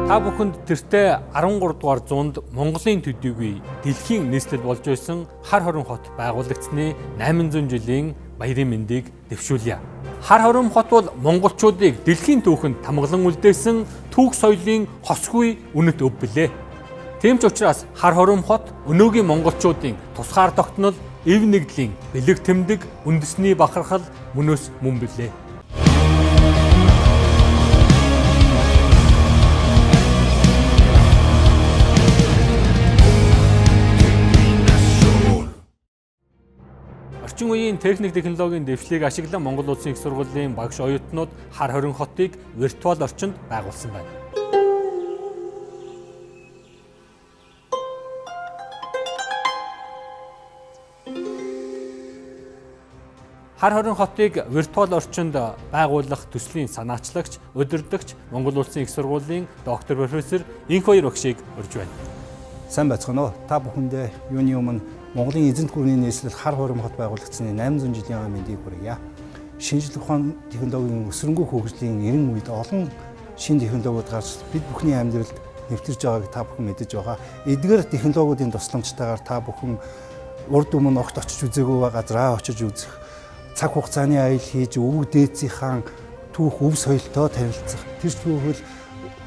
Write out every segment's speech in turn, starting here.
Та бүхэнд тэртээ 13 дугаар зуунд Монголын төдийгүй дэлхийн нийслэл болж байсан Хар хорин хот байгуулагдсны 800 жилийн баярын мэндийг дэвшүүлье. Хар хорин хот бол монголчуудыг дэлхийн түүхэнд тамгалан үлдээсэн түүх соёлын хосгүй үнэт өв билээ. Тийм ч учраас Хар хорин хот өнөөгийн монголчуудын тусгаар тогтнол, эв нэгдлийн бэлэг тэмдэг, үндэсний бахархал мөнөөс мөн билээ. Орчин үеийн техник технологийн дэвшлийг ашиглан Монгол Улсын их сургуулийн багш оюутнууд Хар хорин хотыг виртуал орчинд байгуулсан байна. Хар хорин хотыг виртуал орчинд байгуулах төслийн санаачлагч, удирдагч Монгол Улсын их сургуулийн доктор профессор Инхбаяр багшийг урьж байна. Сайн байцгаана уу? Та бүхэндээ юуны өмнө Монголын эзэнт гүрний нийслэл Хар хорин хот байгуулагдсны 800 жилийн мэндийг хүргье. Шинжлэх ухааны технологийн өсрөнгөө хөгжлийн 90 үед олон шинэ технологиуд гарч бид бүхний амьдралд нэвтэрж байгааг та бүхэн мэдэж байгаа. Эдгээр технологиудын тусламжтайгаар та бүхэн урд өмнө огт очиж үзээгүй газраа очиж үзэх, цаг хугацааны аял хийж өвөг дээдсийнхаа түүх өв соёлтой танилцах, тэр түүхэл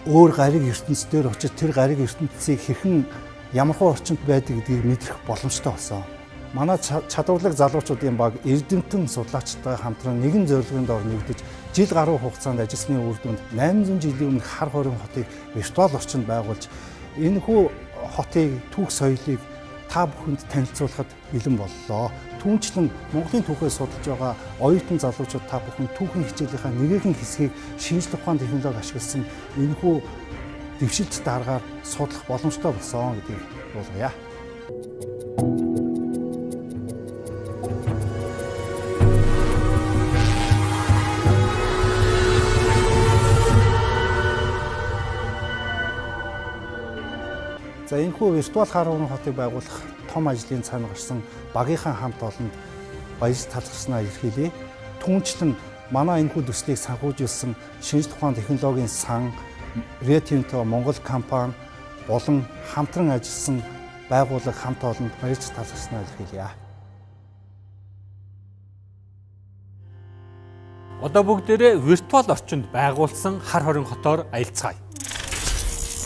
өөр гариг ертөнцийн очиж тэр гариг ертөнцийг хэрхэн ямархуу орчинд байдаг гэдгийг мэдрэх боломжтой болсон. Манай чадварлаг залуучуудын баг эрдэмтэн судлаачтай хамтран нэгэн зорилгын дор нэгдэж жил гаруй хугацаанд ажилласны үр дүнд 800 жилийн өмнө Хар хорин хотыг виртуал орчинд байгуулж энэхүү хотыг түүх соёлыг та бүхэнд танилцуулахад бэлэн боллоо. Түүнчлэн Монголын түүхээ судалж байгаа оюутан залуучууд та бүхэн түүхэн хичээлийнхаа нэгэн хэсгийг шинжлэх ухааны технологи ашигласан энэхүү дэвшилт дараагаар судлах боломжтой болсон гэдгийг болгоё. За энэхүү виртуал Хар хорин хотыг байгуулах том ажлын цаана гарсан багийнхаа хамт олонд баярлалт талархснаа илэрхийлье. Түүнчлэн манай энэхүү төслийг санхүүжүүлсэн шинжлэх ухааны технологийн сан, Rio Tinto Монгол компани болон хамтран ажилласан байгууллага хамт олонд баярлалт талархснаа илэрхийлье. Одоо бүгдээрээ виртуал орчинд байгуулсан Хар хорин хотоор аялцгаая.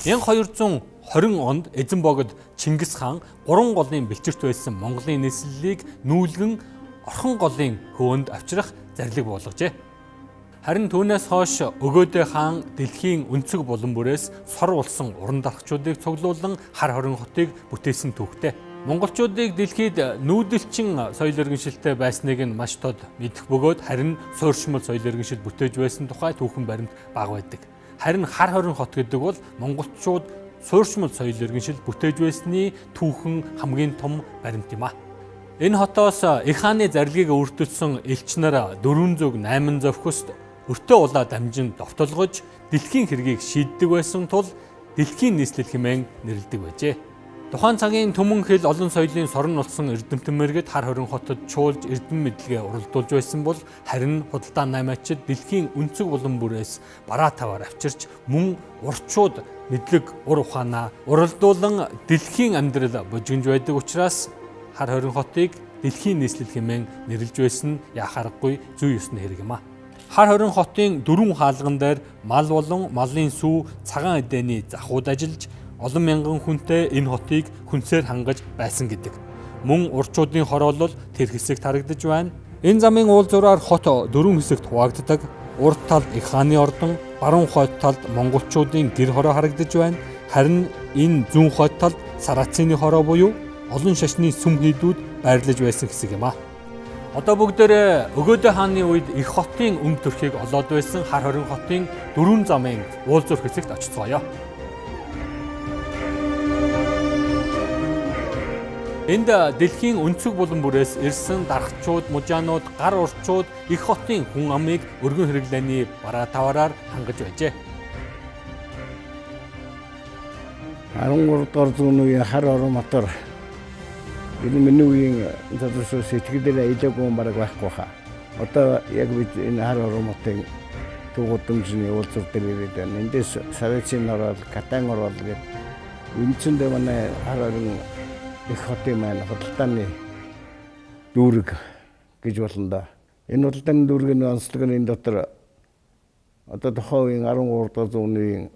1220 онд Эзэн богод Чингис хаан 3 голын бэлчирт байсан Монголын нийслэлийг нүүлгэн Орхон голын хөөнд авчрах зарлиг буулгажээ. Харин түүнээс хойш Өгөөдөө хаан дэлхийн өнцөг булан бүрээс сор улсан уран дарахчдыг цуглуулан Хар хорин хотыг бүтээсэн түүхтэй. Монголчуудыг дэлхийд нүүдэлчин соёл иргэншилтэй байсныг нь маш тод мэдэх бөгөөд харин суурьшмал соёл иргэншил бүтээж байсан тухай түүхэн баримт бага байдаг. Харин Хар хорин хот гэдэг бол монголчууд суурьшмал соёл иргэншил бүтээж байсны түүхэн хамгийн том баримт юм а. Энэ хотоос их хааны зарлигийг өөртөлсөн элч нар 408 зохиост өртөө улаа дамжин довтолгож дэлхийн хэргийг шийддэг байсан тул дэлхийн нийслэл хэмээн нэрлэдэг байжээ. Тухайн цагийн төмөн хэл олон соёлын сорон болсон эрдэмтэн мэргэд Хар хорин хотод чуулж эрдэм мэдлэгээ уралдуулж байсан бол харин худалдаа наймаачид дэлхийн өнцөг булан бүрээс бараа таваар авчирч мөн урчууд мэдлэг ур ухаанаа уралдуулан дэлхийн амьдрал бужигнж байдаг учраас Хар хорин хотыг дэлхийн нийслэл хэмээн нэрлэж байсан яхаарахгүй зүй ёсны хэрэг юм а. Хар хорин хотын дөрвөн хаалган дээр мал болон малын сүү, цагаан эдээний захууд ажиллаж олон мянган хүнтэй энэ хотыг хүнсээр хангаж байсан гэдэг. Мөн урчуудын хороо бол тэр хэсэг тарагдж байна. Энэ замын уулзуураар хот дөрвөн хэсэгт хуваагддаг. Урд талд их хааны ордон, баруун хойд талд монголчуудын гэр хороо харагдж байна. Харин энэ зүүн хойд талд Сарацины хороо буюу олон шашны сүм хийдүүд байрлаж байсан хэсэг юм а. Одоо бүгдээрээ Өгөөдөө хааны үед их хотын өмд төрхийг олоод байсан Хар хорин хотын дөрвөн замын уулзуур хэсэгт очицгоё. Энд дэлхийн өнцөг булан бүрээс ирсэн дарахчууд, мужаанууд, гар урчууд их хотын хүн амыг өргөн хэрэглээний бараа таваараар хангаж байжээ. 13 дугаар зууны үеийн Хар хорин хотоор энэ миний үеийн тодорхой сэтгэлээр аялаагүй бараг байхгүй хаа. Одоо яг бид энэ Хар хорин хотыг тугуудамжны уулзуур дээр ирээд байна. Эндээс Сарацин ороод Катан ороод гээд үндсэндээ манай хар орон их хотын маань худалдааны дүүрэг гэж болно да. Энэ худалдааны дүүргийн онцлог нь энэ дотор одоо тухайн үеийн 13 дугаар зууны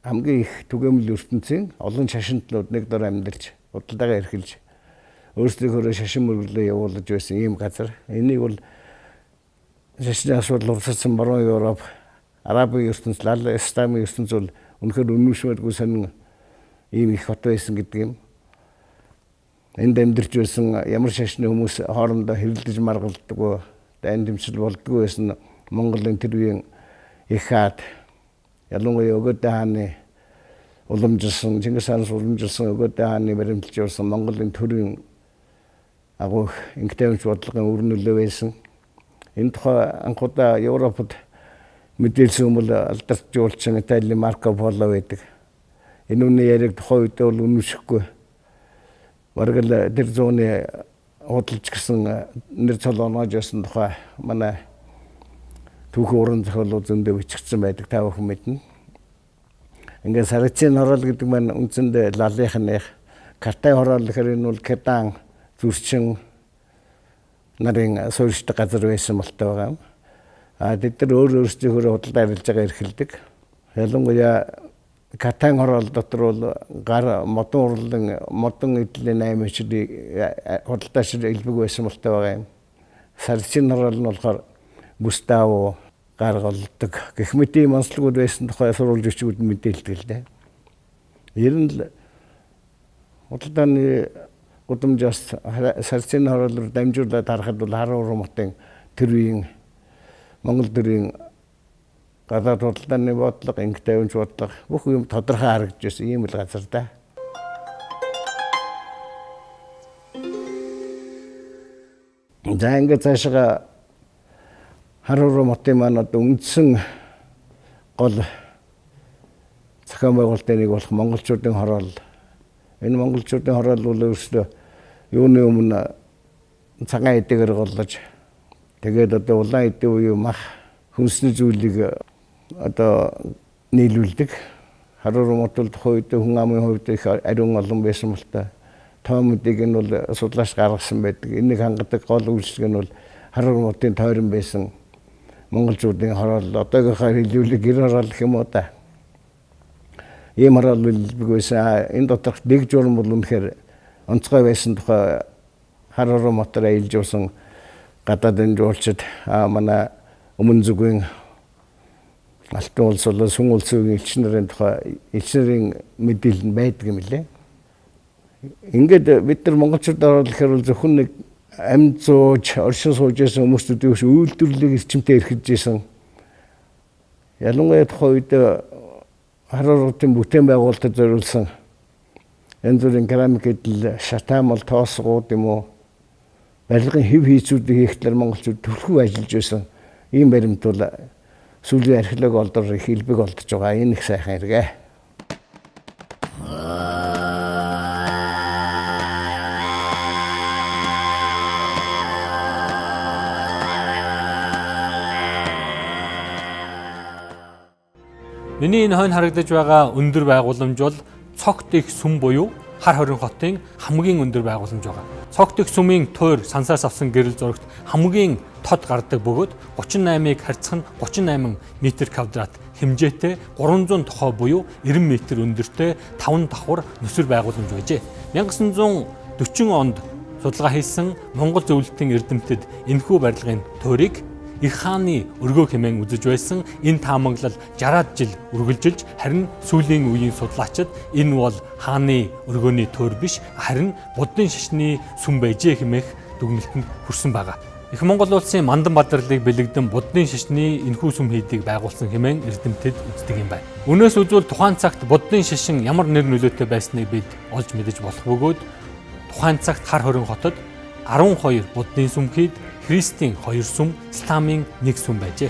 хамгийн их түгээмэл ертөнцийн олон шашинтнууд нэг дор амьдарч худалдаагаа эрхэлж өөрсдийнхөө шашин мөрөглөө явуулж байсан ийм газар. Энийг бол шашны асуудал урсгалсан баруун Европ, Арабын ертөнц, Исламын ертөнц бол үнэхээр үнэмшмээргүй сонин ийм их хот байсан гэдэг юм. Энд амьдарч байсан ямар шашны хүмүүс хоорондоо хэрэлдэж маргалддаг, дайн дэмжил болдгоо байсан Монголын тэр үеийн их хаад ялангуяа Өгөөдөө хааны уламжилсан, Чингис хаанаас уламжилсан Өгөөдөө хааны баримталж явсан Монголын төрийн агуу инхтайвч бодлогын үр нөлөө байсан. Энэ тухай анхудаа Европод мэдээлсэн хүмүүс алдарч жуулчин Италийн Марко Поло байдаг. Энэ үний яриг тухайн үед бол үнэмшихгүй. Бараг л тэр зууны худалж гисэн нэр цол оноож байсан тухай манай түүхэн уран зохиолууд зөндөө бичигдсэн байдаг, та бүхэн мэднэ. Ингээд Сарацин хороол гэдэг маань үндсэндээ лалынхных, Картай хороол гэхээр энэ бол Катан зүрчин нарын суурьшдаг газар байсан болтой байгаа юм. Тэд нар өөрсдийнхөө худалдаа арилж байгаа эрхэлдэг. Ялангуяа Катан хороол дотор бол гар модон урлан модон эдлийн 8 хичээл худалдаа шир элбэг байсан болтой байгаа юм. Сарацин хороол нь болохоор Густаво гаргалдаг гэх мэт ийм онцлогуд байсан тухай сурвалж бичгүүд мэдээлдэг л дээ. Ер нь л худалдааны гудамжаас Сарацин хороол руу дамжуулаад харахад бол Хар Урматын тэр үеийн Монгол төрийн гадаад худалдааны бодлого, инхтайвч бодлого бүх юм тодорхой харагдж байсан ийм л газар да. За ингээд цаашаа Хар Урматын маань одоо үндсэн гол зохион байгуулалтын нэг болох монголчуудын хороол. Энэ монголчуудын хороол бол өөрсдөө юуны өмнө цагаан эдэгээр голлож тэгээд одоо улаан эдийн үеийн мах хүнсний зүйлийг одоо нийлүүлдэг. Хар Урмат бол тухайн үед хүн амын хувьд их ариун олон байсан бол та тоомдыг нь бол судлаач гаргасан байдаг. Энийг хангадаг гол үйлчлэг нь бол Хар Урматын тойрон байсан монголчуудын хороол. Одоогийнхаар хэлбэл гэр хороол гэх юм уу та. Ийм хороол байсан. Энэ доторх дэг журам бол үнэхээр онцгой байсан тухай Хар Урматаар аялж явсан гадаадын жуулчид манай өмнө зүгийн Алтан улс болон Сүм улсын элч нарын тухай элч нарын мэдээлэл нь байдаг юм лээ. Ингээд бид нар монголчууд оруулахаар бол зөвхөн нэг амьд зууж оршин сууж байсан хүмүүсүүд биш үйлдвэрлэлийг эрчимтэй эрхэлж байсан. Ялангуяа тухайн үед Хар Урматын бүтээн байгуулалтад зориулсан янз бүрийн керамик эдэл, шатаамал, тоосгууд юм уу барилгын хэв хийцүүдийг хийхлээр монголчууд төлхөө ажиллаж байсан. Ийм баримт бол сүүлийн археологи олдор их илбэг олдож байгаа. Энэ их сайхан хэрэгэ. Миний энэ хойно харагдаж байгаа өндөр байгууламж бол цогт их сүм буюу Хар хорин хотын хамгийн өндөр байгууламж байгаа. Цогт их сүмийн тойр сансаас авсан гэрэл зурагт хамгийн тод гардаг бөгөөд 38-ыг харьцах нь 38 м2 хэмжээтэй 300 тохой буюу 90 м өндөртэй 5 давхар нүсэр байгууламж байжээ. 1940 онд судалгаа хийсэн Монгол зөвлөлтийн эрдэмтэд энэхүү барилгын тойрыг Их хааны өргөө хэмээн үзэж байсан. Энэ таамаглал 60-аад жил үргэлжилж харин сүүлийн үеийн судлаачид энэ бол хааны өргөөний тойр биш харин буддын шашны сүм байжээ хэмээх дүгнэлтэнд хүрсэн байгаа. Их Монгол улсын Мандан Бадралыг бэлэгдэн буддын шашны энэхүү сүм хийдийг байгуулсан хэмээн эрдэмтэд үздэг юм байна. Өнөөс үзвэл тухайн цагт буддын шашин ямар нэр нөлөөтэй байсныг бид олж мэдэж болох бөгөөд тухайн цагт Хар хорин хотод 12 буддын сүм хийд Христийн 2 сүм, Исламын 1 сүм байжээ.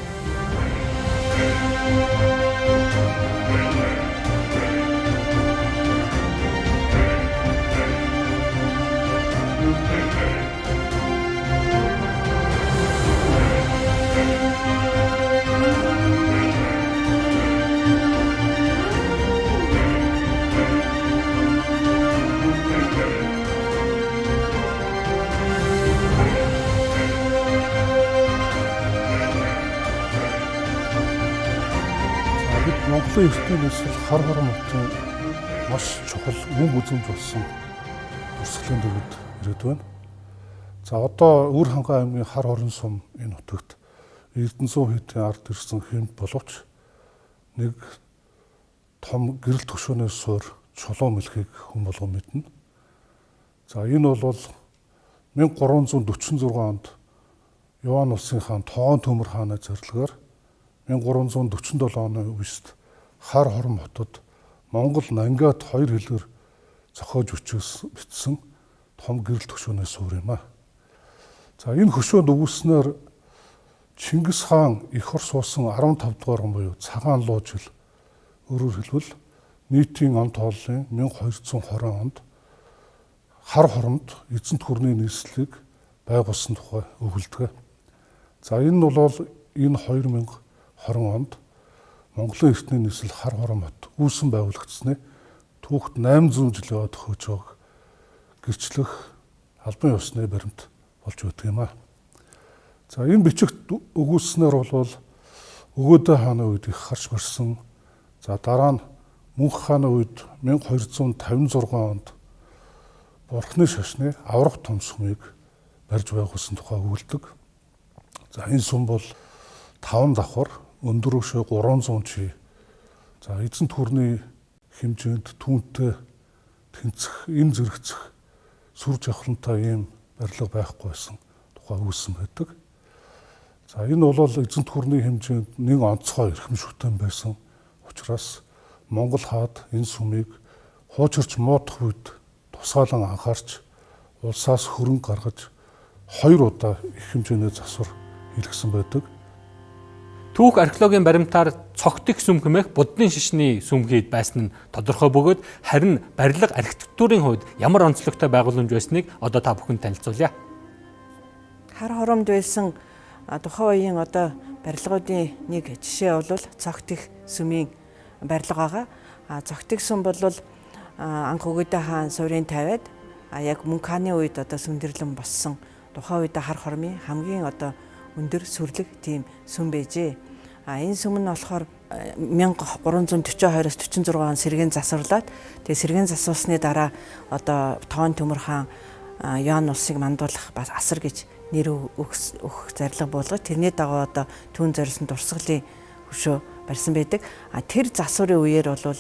Бид Монголын эртний нийслэл хар хором хотын маш чухал мөнгө үзэмж болсон туршлагын дөрвөд ирээд байна. За одоо Үр хангай аймгийн хар хорон сум энэ нутагт Эрдэнэсүн хийдийн ард ирсэн хэмт боловч нэг том гэрэл төшөөнөөс суур чулуун мэлхийг хүн болгон мэднэ. За энэ бол 1346 онд Яваан улсын хаан Тоон Төмөр хааны зорилгоор 1347 оны үест хар хором хотод Монгол Нангад хоёр хэлээр зохиож бичсэн том гэрэл төшөөнөөс суур юм а. За энэ хөшөөнд өгүүлснээр Чингис хаан их хор суусан 15 дугаар он буюу цагаан луу жил өөрөөр хэлбэл нийтийн он тооллын 1220 онд хар хоромд эзэнт гүрний нийслэлийг байгуулсан тухай өгүүлдэг. За энэ нь бол энэ 2020 онд Монголын эртний нийслэл хар хором хот үүсэн байгуулагдсны түүхт 800 жил яваад төхөж байгааг гэрчлэх албан ёсны баримт болж байдаг юм а. За энэ бичигт өгүүлснээр бол Өгөөдөө хааны үед их харж барьсан. За дараа нь Мөнх хааны үед 1256 онд Бурхны шашны аврах том сумыг барьж байгуулсан тухай өгүүлдэг. За энэ сум бол 5 давхар өндөр өшөө 300 чи. За эзэнт гүрний хэмжээнд түүнтэй тэнцэх, энэ зэрэгцэх сүр жавхлантай ийм барилга байхгүй байсан тухай өгүүлсэн байдаг. За энэ бол эзэнт гүрний хэмжээнд нэг онцгой эрхэмшигтэй байсан учраас Монгол хаад энэ сумыг хуучирч муудах үед тусгаалan анхаарч улсаас хөрөнгө гаргаж 2 удаа их хэмжээний засвар хийлгсэн байдаг. Түүх археологийн баримтаар цогтөг сүм хэмээх буддын шишний сүм хэд байсан нь тодорхой бөгөөд харин барилга архитектурын хувьд ямар онцлогтой байгууламж байсныг одоо та бүхэнд танилцуулъя. Хар хоромд байсан тухайн үеийн одоо барилгуудын нэг жишээ бол цогтөг сүмийн барилга байгаа. Цогтөг сүм бол анх Өгөөдөө хаан суурийн тавиад яг Мөнх хааны үед одоо сүмдэрлэн болсон тухайн үед хар хормын хамгийн одоо өндөр сүрлэг тийм сүм байжээ. Энэ сүм нь болохоор 1342-оос 46 он сэргээн засварлаад тэгээ сэргээн засвуулсны дараа одоо Тоон Төмөр хаан Яваан улсыг мандуулах бас асар гэж нэр өгөх зарлага болгож тэрний дагуу одоо түүн зориулсан дурсгалын хөшөө барьсан байдаг. Тэр засварын үеэр бол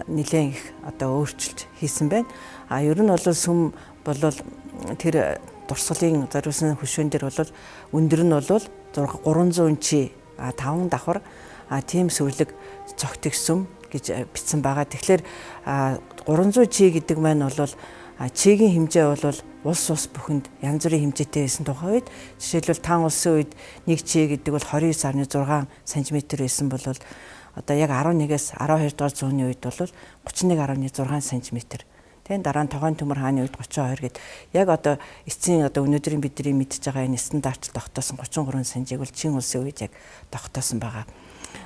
нэлээд их одоо өөрчлөлт хийсэн байна. Ер нь бол сүм бол тэр дурсгалын зориулсан хөшөөн дээр бол өндөр нь бол 300 чи 5 давхар тийм сүрлэг цогтөг сүм гэж бичсэн байгаа. Тэгэхээр 300 чи гэдэг маань бол чигийн хэмжээ бол улс бүхэнд янз бүрийн хэмжээтэй байсан тухай үед жишээлбэл Таан улсын үед 1 чи гэдэг бол 29.6 см байсан бол одоо яг 11-ээс 12 дугаар зууны үед бол 31.6 см. Тэгээд дараа нь Тоон Төмөр хааны үед 32 гэд яг одоо эцсийн одоо өнөөдрийн бидний мэдж байгаа энэ стандартт тогтоосон 33 санжийг бол Чин улсын үед яг тогтоосон байгаа.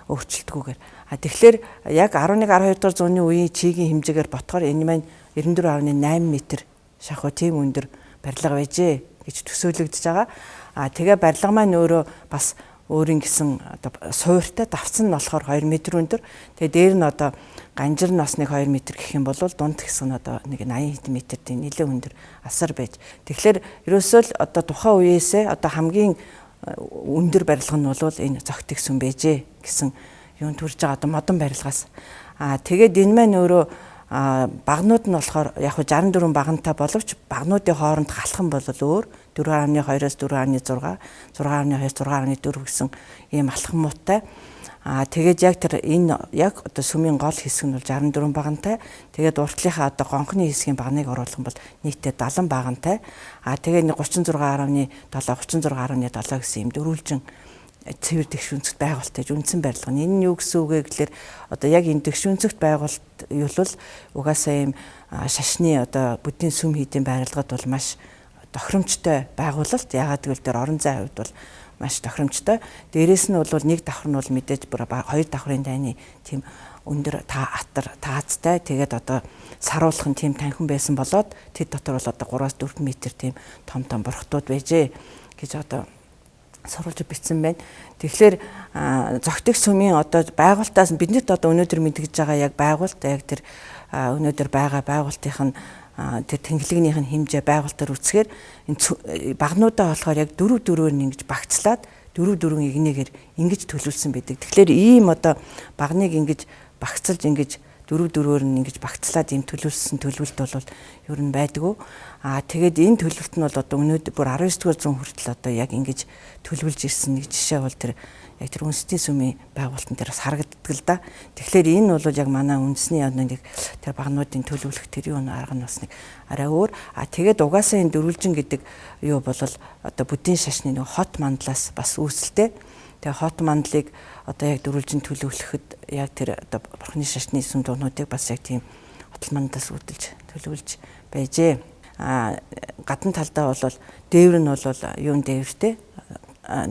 Өөрчлөлтгүйгээр. Тэгэхээр яг 11 12 дугаар зууны үеийн чигийн хэмжээгээр ботхоор энэ маань 94.8 м шахуу тийм өндөр барилга байжээ гэж төсөөлөгдөж байгаа. Тэгээ барилга маань өөрөө бас өөрийн гэсэн одоо суурьтай давцсан нь болохоор 2 м өндөр. Тэгээ дээр нь одоо ганжир нь бас нэг 2 м гэх юм бол дунд хэсэг нь одоо нэг 80 м тийм нэлээд өндөр асар байж. Тэгэхээр ерөөсөө л одоо тухайн үеэсээ одоо хамгийн өндөр барилга нь бол энэ цогтөг сүм байжээ гэсэн юм төрж байгаа одоо модон барилгаас. Тэгээд энэ маань өөрөө багнууд нь болохоор яг 64 багантай боловч багнуудын хооронд галхан бол өөр 4.2-оос 4.6, 6.2-оос 6.4 гэсэн ийм алхам муутай. Тэгээд яг тэр энэ яг одоо сүмийн гол хэсэг нь бол 64 багантай. Тэгээд уртлынхаа одоо гонхны хэсгийн багныг оруулах нь бол нийтдээ 70 багантай. Тэгээд 36.7, 36.7 гэсэн юм дөрвөлжин цэвэр тэгшүүнцэгт байгуулалттай үндсэн барилга. Энэ нь юу гэсэн үг вэ гэхээр одоо яг энэ тэгшүүнцэгт байгуулалт юу бол угаасаа ийм шашны одоо буддийн сүм хийдийн барилгад бол маш тохиромжтой байгуулалт. Яагаад гэвэл тэр орон зайн хувьд бол маш тохиромжтой. Дээрээс нь бол нэг давхар нь бол мэдээж бүр 2 давхрын дайны тийм өндөр таацтай. Тэгээд одоо саруулах нь тийм танхим байсан болоод тэд дотор бол одоо 3-4 м тийм том бурхтууд байжээ гэж одоо сурвалж бичсэн байна. Тэгэхээр зохитог сүмийн одоо байгуултаас биднэрт одоо өнөөдөр мэдгэж байгаа яг байгуулт яг тэр өнөөдөр байгаа байгуултын тэр тэнхлэгнийх нь хэмжээ байгуултаар үсгээр энэ багнуудаа болохоор яг дөрөв ингэж багцлаад дөрөв игнэгээр ингэж төлөвлөсөн байдаг. Тэгэхээр ийм одоо багныг ингэж багцлж ингэж дөрөв нь ингэж багцлаад ийм төлөвлөсөн төлөвлөлт бол ер нь байдгүй. Тэгээд энэ төлөвлөлт нь бол одоо өнөөдөр бүр 19-р зуун хүртэл одоо яг ингэж төлөвлөж ирсэн нэг жишээ бол тэр яг тэр үндэсний сүмийн байгуулалтын дээр бас харагддаг л да. Тэгэхээр энэ бол яг манай үндэсний нэг тэр багнуудын төлөвлөх тэр юу арга нь бас нэг арай өөр. Тэгээд угаасаа энэ дөрвөлжин гэдэг юу бол одоо буддийн шашны нэг хот мандлаас бас үүсэлтэй. Тэгээ хот мандлыг одоо яг дөрвөлжин төлөвлөхөд яг тэр одоо бурхны шашны сүм дуунуудыг бас яг тийм хотл мандлаас үүдэлж төлөвлөж байжээ. Гадна талдаа бол дээвэр нь бол юун дээвэртэй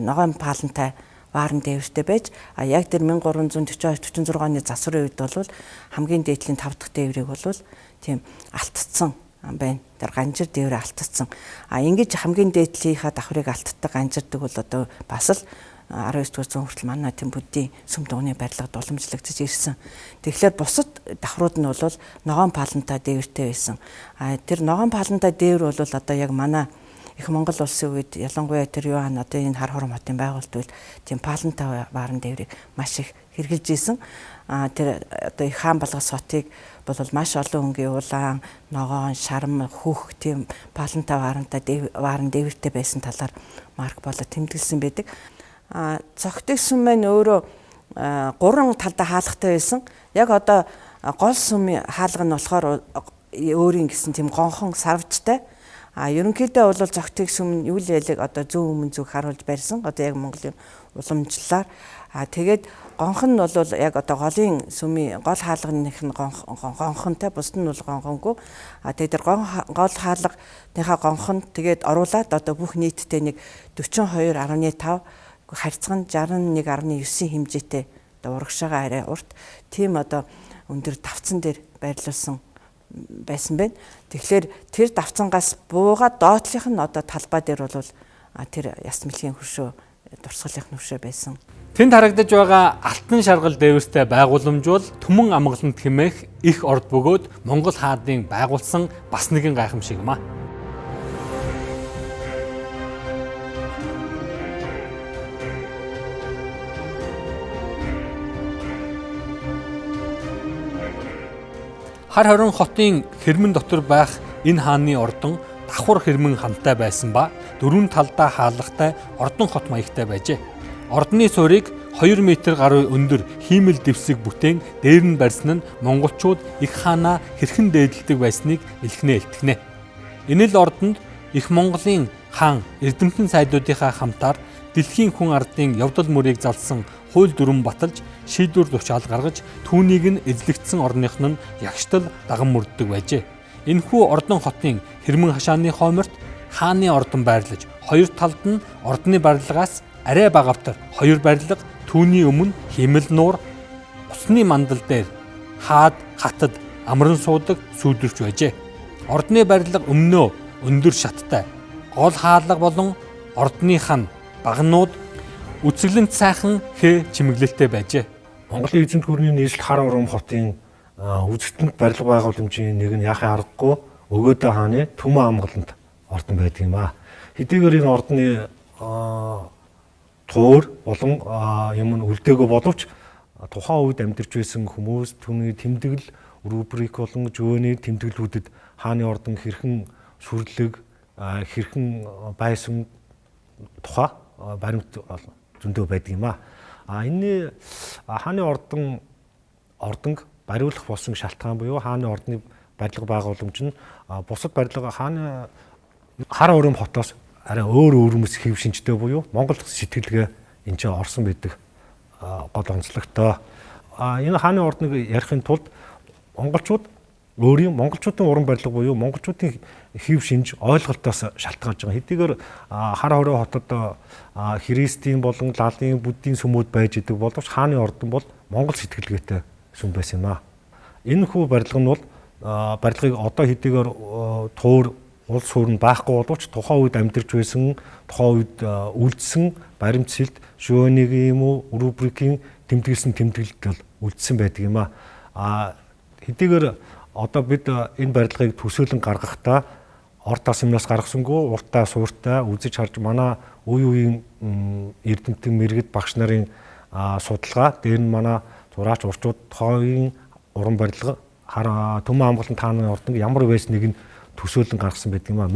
ногоон паалантай ваарн дээвэртэй байж яг тэр 1342-46 оны засварын үед бол хамгийн дээдлийн 5 дахь дээврийг бол тийм алтцсан байна. Тэр ганжир дээврээ алтцсан. Ингэж хамгийн дээдлийнхаа давхрыг алтддаг ганжирдаг бол одоо бас л 19-р зуун хүртэл манай тийм буддийн сүм дууны барилга доламжлагдж ирсэн. Тэгэхээр бусад давхрууд нь бол ногоон паалантай дээвэртэй байсан. Тэр ногоон паалантай дээвэр бол одоо яг манай их Монгол улсын үед ялангуяа тэр юу одоо энэ хар хором хотын байгуулалт үйл тийм паалантай ваарн дээврийг маш их хэрэгжилж исэн. Тэр одоо их хаан балгас хотыг бол маш олон өнгийн улаан, ногоон, шарам, хүүх тийм паалантай ваарн дээвэртэй байсан талаар марк болоо тэмдэглэсэн байдаг. Зохитог сүм маань өөрөө 3 талдаа хаалгатай байсан. Яг одоо гол сүмийн хаалга нь болохоор өөрийн гэсэн тийм гонхон сарвчтай. Ерөнхийдөө бол зохитог сүм юу л ялэг одоо зөв өмнө зүг харуулж барьсан. Одоо яг Монголын уламжлалаар. Тэгээд гонхон нь бол яг одоо голын сүмийн гол хаалганых нь гонхонтой, бусд нь бол гонхонгүй. Тэгээд тэр гол хаалганыхаа гонхонд тэгээд оруулаад одоо бүх нийтдээ нэг 42.5 харьцан 61.9 хэмжээтэй одоо урагшаага арай урт тийм одоо өндөр давцан дээр байрлуулсан байсан байна. Тэгэхээр тэр давцангаас буугаад доотлих нь одоо талбай дээр бол тэр яс мэлхийн хөршөө дурсгалын хөршөө байсан. Тэнд харагдаж байгаа алтан шаргал дээвэртэй байгууламж бол Түмэн амгаланд хэмээх их орд бөгөөд Монгол хаадын байгуулсан бас нэгэн гайхамшиг юм аа. Хар хорон хотын хэрмэн дотор байх энэ хааны ордон давхар хэрмэн хамтай байсан ба дөрвөн талдаа хаалгатай ордон хот маягтай байжээ. Ордны суурийг 2 м гаруй өндөр хиймэл дэвсэг бүтээн дээр нь барьсан нь монголчууд их хаанаа хэрхэн дээдэлдэг байсныг илхнээ илтгэнэ. Энэ л ордонд их Монголын хаан эрдэмтэн сайдуудынхаа хамтаар дэлхийн хүн ардын явдал мөрийг залсан хууль дүрэн баталж шийдвэр тушаал гаргаж түүнийг нь эзлэгдсэн орных нь ягштал даган мөрддөг байжээ. Энэхүү ордон хотын хэрмэн хашааны хойморт хааны ордон байрлаж хоёр талд нь ордны барилгаас арай багавтар хоёр барилга түүний өмнө химэл нуур усны мандал дээр хаад хатад амран суудаг сүйдвэрч байжээ. Ордны барилга өмнөө өндөр шаттай гол хаалга болон ордныхаа нь багнууд үцэглэнт сайхан хэ чимэглэлтэй байжээ. Монголын эзэнт гүрний нийслэл хар хором хотын үзэгдэнд барилга байгууламжийн нэг нь яхаа аргагүй өгөөдөө хааны Түмэн амгаланд ордон байдаг юм аа. Хэдийгээр энэ ордны туур болон юм нь үлдээгөө боловч тухайн үед амьдарч байсан хүмүүс түүний тэмдэглэл рубрик болон жөөний тэмдэглэлүүдэд хааны ордон хэрхэн сүрлэг хэрхэн байсан тухай баримт зөндөө байдаг юм аа. Энэ хааны ордонг бариулах болсон шалтгаан буюу хааны ордны барилга байгууламж нь бусад барилга хааны хар хором хотоос арай өөр мэс хэв шинжтэй буюу Монгол сэтгэлгээ энэ ч орсон байдаг гол онцлогтой. Энэ хааны ордныг ярихын тулд монголчуудын уран барилга буюу монголчуудын хэв шинж ойлголтоос шалтгаалж байгаа. Хэдийгээр хар хороо хотод христийн болон лалын буддийн сүмүүд байж идэг боловч хааны ордон бол монгол сэтгэлгээтэй сүм байсан юм аа. Энэ хүү барилга нь бол барилгыг одоо хэдийгээр туур улс хуурн байхгүй боловч тухайн үед амьдарч байсан, тухайн үед үлдсэн баримтсэлд Жуаныгийн юм уу рубрикийн тэмдэглэсэн тэмдэглэлт бол үлдсэн байдаг юм а. Хэдийгээр одоо бид энэ барилгыг төсөөлөн гаргахдаа орт тас юмнаас гаргасангүй уртаа сууртаа үзэж харж манай үеийн эрдэмтэн мэрэгд багш нарын судалгаа дээр нь манай зураач урчууд тоогийн уран барилга Төмөн амгалан тааны ордонг ямар байсныг нь төсөөлөн гаргасан байдаг юм а.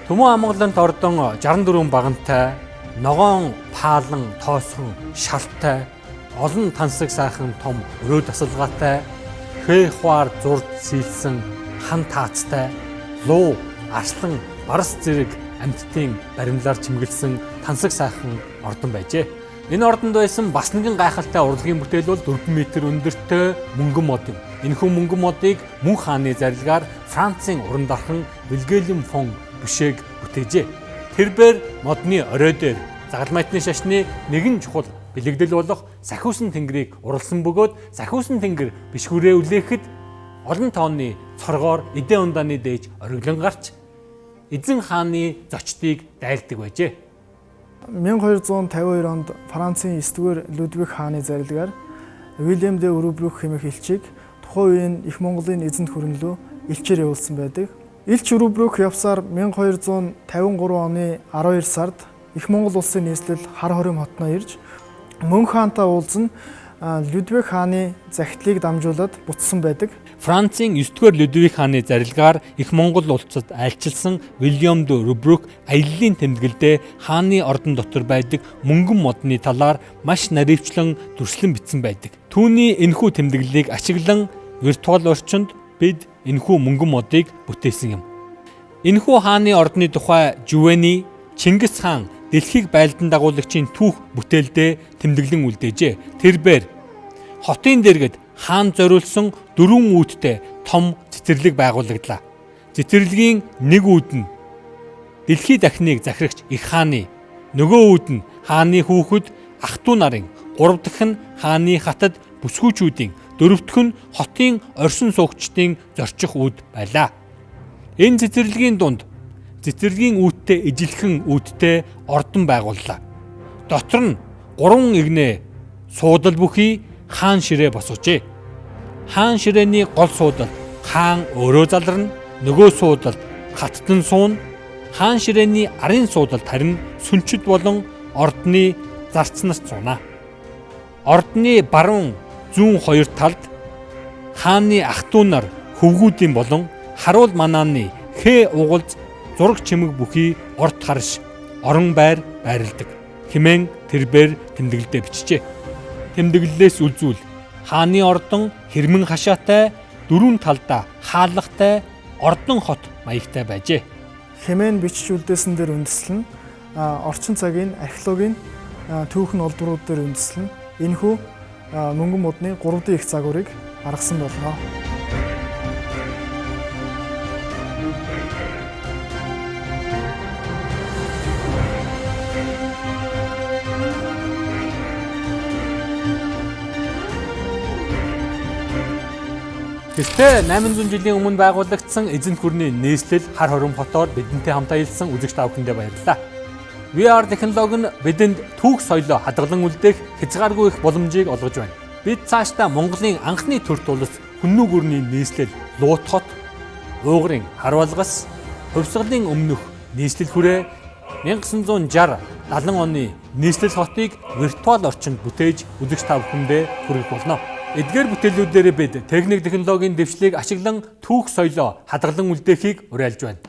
Төмөн амгалант ордон 64 багантай, ногоон паалан тоосхон шалтай, олон тансаг сайхан том өрөө тасалгаатай, хваар зурд сийлсэн хан таацтай, луу, арслан, барс зэрэг амьтдын баримлаар чимгэлсэн тансаг сайхан ордон байжээ. Энэ ордонд байсан бас нэгэн гайхалтай урлагийн бүтээл бол 4 м өндөртэй мөнгөн мод юм. Энэхүү мөнгөн модыг мөн хааны зарилгаар Францын уран дархан Вильгельм фон Бушег бүтээжээ. Тэрбээр модны орой дээр загалмайтны шашны нэгэн чухал бэлэгдэл болох сахиусан тэнгэрийг уралсан бөгөөд сахиусан тэнгэр бишгүрээ үлээхэд олон тонны цоргоор эдэн ундааны дээж ориглон гарч эзэн хааны зочдыг дайлдаг байжээ. 1252 онд Францын 9-р Людвиг хааны зарилгаар Вильям де Рубрук хэмээх элчийг тухайн үеийн Их Монголын эзэнт хүрэн рүү элчээр явуулсан байдаг. Илч Рубрук явсаар 1253 оны 12 сард Их Монгол улсын нийслэл Хар хорим хотноо ирж Мөн хаантай уулзсан Людвиг хааны захидлыг дамжуулаад буцсан байдаг. Францын 9-р Людвиг хааны зарилгаар Их Монгол улсад айлчилсан Вильям де Рубрук аяллаа тэмдэглэлдээ хааны ордон дотор байдаг мөнгөн модны талаар маш наривчлан дүрслэн бичсэн байдаг. Түүний энэхүү тэмдэглэлийг ашиглан виртуал орчинд бид энэхүү мөнгөн модыг бүтээсэн юм. Энэхүү хааны ордны тухай Жуаны Чингис хаан дэлхийг байлдан дагуулагчийн түүх бүтээлдээ тэмдэглэн үлдээжээ. Тэрбээр хотын дэргэд хаан зориулсан 4 үүдтэй том цэцэрлэг байгуулагдлаа. Цэцэрлэгийн нэг үүд нь дэлхий дахныг захирагч их хааны, нөгөө үүд нь хааны хүүхэд ах トゥ нарын, 3 дахь нь хааны хатад бүсгүүчүүдийн, 4 дахь нь хотын оршин суугчдын зорчих үүд байлаа. Энэ цэцэрлэгийн дунд цэцэрлэгийн үүдтэй ижилхэн үүдтэй ордон байгууллаа. Дотор нь 3 игнээ суудал бүхий хаан ширээ босгожээ. Хаан ширээний гол суудал хаан өөрөө заларна, нөгөө суудалд хаттан суун, хаан ширээний арын суудалд харин сүнчид болон ордны зарцнаас сууна. Ордны баруун зүүн хоёр талд хааны ах トゥ нар хөвгүүдийн болон харуул манааны хээ угалз зураг чимэг бүхий орд харш орон байр байрладаг хэмээн тэрбээр тэмдэглэлдээ бичжээ. Тэмдэглэлээс үзвэл хааны ордон хэрмэн хашаатай, 4 талдаа хаалгатай ордон хот маягтай байжээ. Хэмээн бичиж үлдээсэн дээр үндэслэн орчин цагийн археологийн түүхэн олдрууд дээр үндэслэн энэхүү мөнгөн модны 3D их загварыг гаргасан болно. Гэхдээ 800 жилийн өмнө байгуулагдсан эзэнт гүрний нийслэл Хар хором хотоор бидэнтэй хамт аялсан үзэгч та бүхэндээ баярлалаа. VR технологи нь бидэнд түүх соёлоо хадгалан үлдээх хязгааргүй их боломжийг олгож байна. Бид цаашдаа Монголын анхны төр тулс Хүннү гүрний нийслэл Луут хот, Уугарын Харвалгас, Хувьсгалын өмнөх нийслэл хүрээ 1960-70 оны нийслэл хотыг виртуал орчинд бүтээж үзэгч та бүхэндээ хүргэх болно. Эдгээр бүтээлүүдээр бид техник технологийн дэвшлиг ашиглан түүх соёлоо хадгалан үлдээхийг уриалж байна.